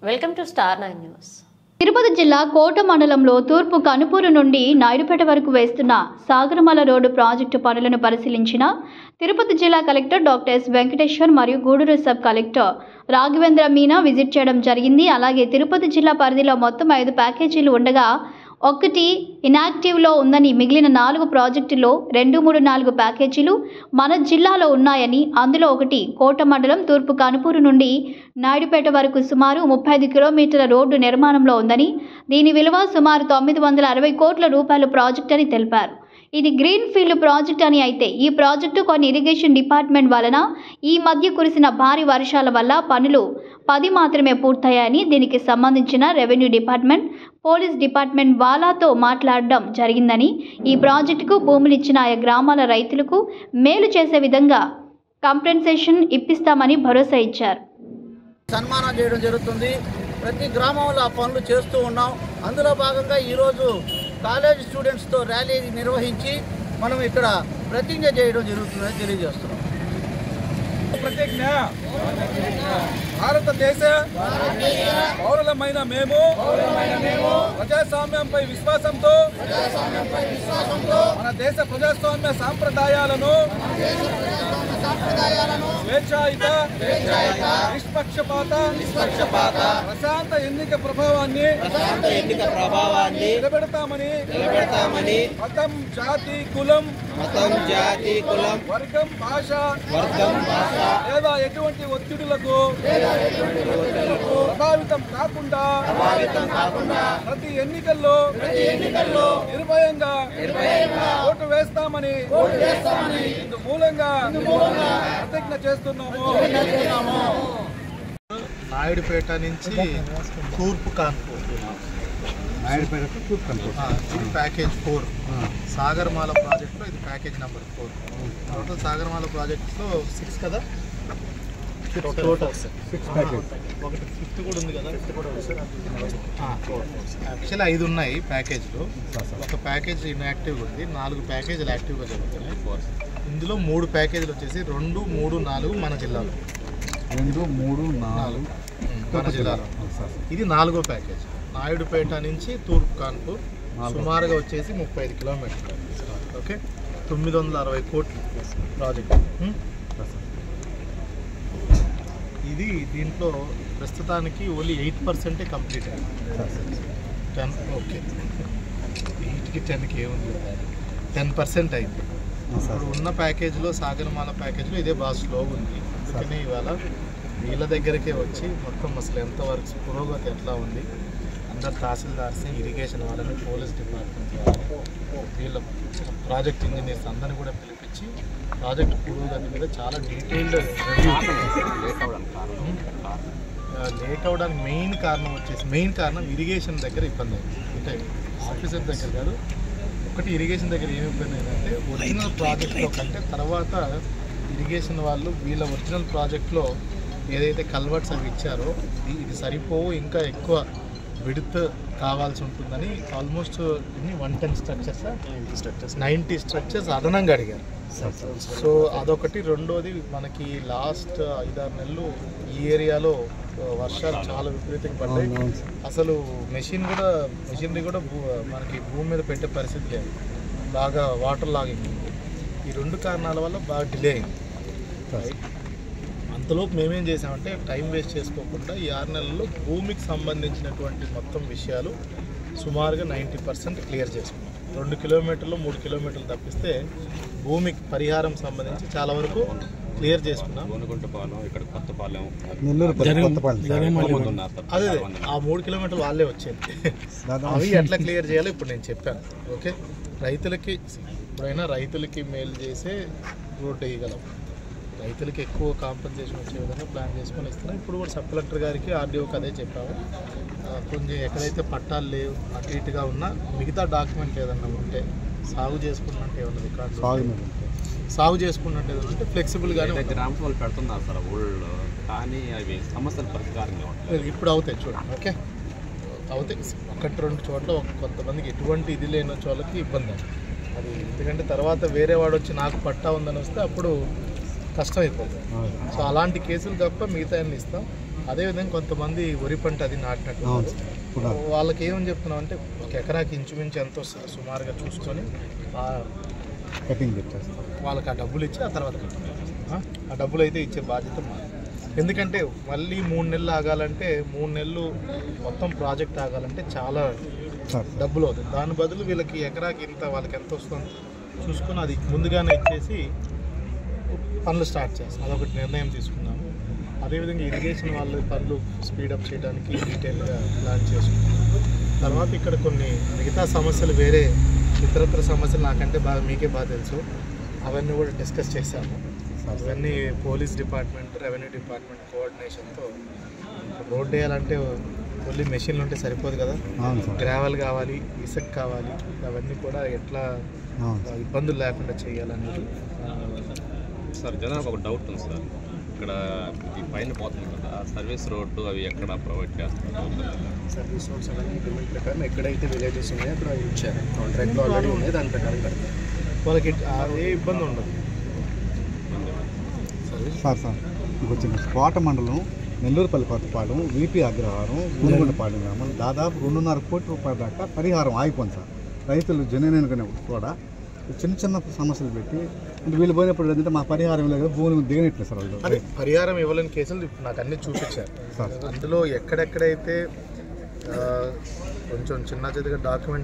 Welcome to star 9 news. Tirupati జిల్లా కోట మండలంలో తూర్పు కనుపూరు నుండి నాయుడుపేట వరకు వేస్తున్న సాగరమాల రోడ్డు ప్రాజెక్టు పనులను పరిశీలించిన తిరుపతి జిల్లా కలెక్టర్ డాక్టర్ ఎస్ వెంకటేశ్వర్ మరియు Gudur sub collector Raghavendra Meena visit చేయడం జరిగింది. అలాగే తిరుపతి జిల్లా పరిధిలో మొత్తం 5 ప్యాకేజీలు ఉండగా ఒకటి ఇనాక్టివ్లో ఉందని, మిగిలిన 4 ప్రాజెక్టుల్లో 2, 3, 4 ప్యాకేజీలు మన జిల్లాలో ఉన్నాయని, అందులో ఒకటి కోట మండలం తూర్పు కనుపూరు నుండి నాయుడుపేట వరకు సుమారు 35 కిలోమీటర్ల రోడ్డు నిర్మాణంలో ఉందని, దీని విలువ సుమారు 960 కోట్ల రూపాయల ప్రాజెక్ట్ అని తెలిపారు. ఇది గ్రీన్ ఫీల్డ్ ప్రాజెక్ట్ అని అయితే ఈ ప్రాజెక్టు కొన్ని ఇరిగేషన్ డిపార్ట్మెంట్ వలన ఈ మధ్య కురిసిన భారీ వర్షాల వల్ల పనులు 10 మాత్రమే పూర్తయ్యాయని, దీనికి సంబంధించిన రెవెన్యూ డిపార్ట్మెంట్, పోలీస్ డిపార్ట్మెంట్ వాళ్ళతో మాట్లాడడం జరిగిందని, ఈ ప్రాజెక్టుకు భూములు ఇచ్చిన ఆయా గ్రామాల రైతులకు మేలు చేసే విధంగా కంపెన్సేషన్ ఇప్పిస్తామని భరోసా ఇచ్చారు. సన్మానం చేయడం జరుగుతుంది. ప్రతి గ్రామంలో ఆ పనులు చేస్తూ ఉన్నాం. అందులో భాగంగా ఈరోజు కాలేజ్ స్టూడెంట్స్తో ర్యాలీ నిర్వహించి మనం ఇక్కడ ప్రతిజ్ఞ చేయడం జరుగుతుందని తెలియజేస్తున్నాం. ప్రతిజ్ఞ భారతదేశ పౌరులమైన మేము ప్రజాస్వామ్యంపై విశ్వాసంతో మన దేశ ప్రజాస్వామ్య సాంప్రదాయాలను స్వేచ్ఛాయుత నిష్పక్షపాత ప్రశాంత ఎన్నిక ప్రభావాన్ని నిలబెడతామని మతం జాతి కులం వర్గం భాష లేదా ఎటువంటి ఒత్తిడులకు ప్రభావితం కాకుండా ప్రతి ఎన్నికల్లో నిర్భయంగా ఓటు వేస్తామని ఇందు మూలంగా ప్రతిజ్ఞ చేస్తున్నాము. నాయుడుపేట నుంచి తూర్పు కాన్పూర్, ఇది ప్యాకేజ్ 4. సాగరమాల ప్రాజెక్ట్లో ఇది ప్యాకేజ్ నెంబర్ 4. టోటల్ సాగరమాల ప్రాజెక్ట్లో 6 కదా, టోటల్ 6 ప్యాకేజ్. ఒకటి 5th కూడా ఉంది కదా, యాక్చువల్లీ 5 ఉన్నాయి ప్యాకేజ్లో. ఒక ప్యాకేజ్ ఇన్యాక్టివ్గా ఉంది, 4 ప్యాకేజీలు యాక్టివ్గా జరుగుతున్నాయి. ఇందులో 3 ప్యాకేజీలు వచ్చేసి 2, 3, 4 మన జిల్లాలో. 2, 3, 4 మన జిల్లాలో. ఇది 4వ ప్యాకేజ్. నాయుడుపేట నుంచి తూర్పు కాన్పూర్ సుమారుగా వచ్చేసి 35 కిలోమీటర్లు. ఓకే, 960 కోట్లు ప్రాజెక్ట్. ఇది దీంట్లో ప్రస్తుతానికి ఓన్లీ 8% కంప్లీట్ అయింది. 10 ఓకే, 8కి 10కి ఏముంది, 10% అయింది. ఇప్పుడు ఉన్న ప్యాకేజ్లో సాగరమాల ప్యాకేజ్లో ఇదే బాగా స్లోగా ఉంది. అందుకని ఇవాళ వీళ్ళ దగ్గరికే వచ్చి మొత్తం అసలు ఎంతవరకు పురోగతి ఎట్లా ఉంది, అందరు తహసీల్దార్స్ని, ఇరిగేషన్ వాళ్ళని, పోలీస్ డిపార్ట్మెంట్ వాళ్ళని, వీళ్ళ ప్రాజెక్ట్ ఇంజనీర్స్ అందరినీ కూడా పిలిపించి ప్రాజెక్ట్ పురోగతి మీద చాలా డీటెయిల్డ్ లేట్ అవడానికి మెయిన్ కారణం ఇరిగేషన్ దగ్గర ఇబ్బంది అయింది. అంటే ఆఫీసర్ దగ్గర కాదు, ఒకటి ఇరిగేషన్ దగ్గర ఏమి ఇబ్బంది అయిందంటే ఒరిజినల్ ప్రాజెక్ట్లో కంటే తర్వాత ఇరిగేషన్ వాళ్ళు వీళ్ళ ఒరిజినల్ ప్రాజెక్ట్లో ఏదైతే కల్వర్ట్స్ అవి ఇచ్చారో ఇది సరిపోవు, ఇంకా ఎక్కువ విడ్త్ కావాల్సి ఉంటుందని ఆల్మోస్ట్ 110 స్ట్రక్చర్స్ 90 స్ట్రక్చర్స్ అదనంగా అడిగారు. సో అదొకటి. రెండోది, మనకి లాస్ట్ 5-6 నెలలు ఈ ఏరియాలో వర్షాలు చాలా విపరీతంగా పడ్డాయి. అసలు మెషినరీ కూడా మనకి భూమి మీద పెట్టే పరిస్థితి లేదు, బాగా వాటర్ లాగింగ్ ఉంది. ఈ 2 కారణాల వల్ల బాగా డిలే అయింది. అంతలోపు మేమేం చేసామంటే టైం వేస్ట్ చేసుకోకుండా ఈ 6 నెలల్లో భూమికి సంబంధించినటువంటి మొత్తం విషయాలు సుమారుగా 90% క్లియర్ చేసుకున్నాం. 2 కిలోమీటర్లు 3 కిలోమీటర్లు తప్పిస్తే భూమికి పరిహారం సంబంధించి చాలా వరకు క్లియర్ చేసుకున్నాం. అదే ఆ 3 కిలోమీటర్లు వాళ్ళే వచ్చేది. అవి ఎట్లా క్లియర్ చేయాలో ఇప్పుడు నేను చెప్పాను. ఓకే, రైతులకి ఇప్పుడైనా రైతులకి మేలు చేసే రోడ్డు వేయగలం, రైతులకి ఎక్కువ కాంపెన్సేషన్ వచ్చే విధంగా ప్లాన్ చేసుకొని ఇస్తున్నాం. ఇప్పుడు కూడా సబ్ కలెక్టర్ గారికి, ఆర్డీఓకి అదే చెప్పాము. కొంచెం ఎక్కడైతే పట్టాలు లేవు అటు ఇటుగా ఉన్నా మిగతా డాక్యుమెంట్ ఏదన్నా ఉంటే, సాగు చేసుకున్నట్టు ఏమన్నా రికార్డు సాగు చేసుకున్నట్టు ఏదన్నా ఉంటే ఫ్లెక్సిబుల్గానే గ్రామాలు పెడుతున్నారు సార్ ఊళ్ళో, కానీ అవి సమస్యలు పరిష్కారంగా ఉంటాయి. ఇప్పుడు అవుతాయి చూడండి. ఓకే, అవుతాయి. 1-2 చోట్ల కొంతమందికి ఎటువంటి ఇది లేని వాళ్ళకి ఇబ్బంది అది. ఎందుకంటే తర్వాత వేరే వాడు వచ్చి నాకు పట్టా ఉందని వస్తే అప్పుడు కష్టం అయిపోతుంది. సో అలాంటి కేసులు తప్ప మిగతా అన్ని ఇస్తాం. అదేవిధంగా కొంతమంది వరి పంట అది నాటినట్టు వాళ్ళకి ఏమని చెప్తున్నాం అంటే ఒక ఎకరాకి ఇంచుమించు ఎంతో సుమారుగా చూసుకొని కటింగ్ పెట్టేస్తాం, వాళ్ళకి ఆ డబ్బులు ఇచ్చి ఆ తర్వాత ఆ డబ్బులు అయితే ఇచ్చే బాధ్యత మాది. ఎందుకంటే మళ్ళీ 3 నెలలు ఆగాలంటే 3 నెలలు మొత్తం ప్రాజెక్ట్ ఆగాలంటే చాలా డబ్బులు అవుతుంది. దాని బదులు వీళ్ళకి ఎకరాకి ఇంత వాళ్ళకి ఎంత వస్తుందో చూసుకొని అది ముందుగానే ఇచ్చేసి పనులు స్టార్ట్ చేస్తాం. అదొకటి నిర్ణయం తీసుకున్నాము. అదేవిధంగా ఇరిగేషన్ వాళ్ళు పనులు స్పీడప్ చేయడానికి డీటెయిల్గా ప్లాన్ చేసుకున్నాం. తర్వాత ఇక్కడ కొన్ని మిగతా సమస్యలు వేరే ఇతరత్ర సమస్యలు నాకంటే మీకే బాగా తెలుసు, అవన్నీ కూడా డిస్కస్ చేశాము. అవన్నీ పోలీస్ డిపార్ట్మెంట్, రెవెన్యూ డిపార్ట్మెంట్ కోఆర్డినేషన్తో రోడ్ వేయాలంటే ఓన్లీ మెషిన్లు ఉంటే సరిపోదు కదా, గ్రావెల్ కావాలి, ఇసుక కావాలి, అవన్నీ కూడా ఎట్లా ఇబ్బందులు లేకుండా చేయాలనేది. సార్ జనాలకు ఒక డౌట్ ఉంది సార్, ఇక్కడ ఈ పైన పోతుంది కదా సర్వీస్ రోడ్డు అవి ఎక్కడ ప్రొవైడ్ చేస్తారు? సర్వీస్ రోడ్స్ అవన్నీ అగ్రిమెంట్ ప్రకారం ఎక్కడైతే విలేజెస్ ఉన్నాయో అక్కడ ఇచ్చారు, కాంట్రాక్ట్లో ఆల్రెడీ ఉన్నాయి, దాని ప్రకారం కడతారు. వాళ్ళకి ఏ ఇబ్బంది ఉండదు. సార్ ఇంకొచ్చిన కోట మండలం నెల్లూరుపల్లి కొత్తపాలెం, వీపీ అగ్రహారం, గుండుగుండపాలెం గ్రామం దాదాపు 2.5 కోట్ల రూపాయల దాకా పరిహారం ఆగిపోయింది సార్. రైతులు జననేనుకునే కూడా చిన్న చిన్న సమస్యలు పెట్టి అంటే వీళ్ళు పోయినప్పుడు ఏంటంటే మా పరిహారం లేదు, భూమి దిగనట్లేదు సార్ వాళ్ళు. అదే పరిహారం ఇవ్వలేని కేసులు నాకు అన్నీ చూపించారు సార్. అందులో ఎక్కడెక్కడైతే కొంచెం చిన్న చిన్నగా డాక్యుమెంట్స్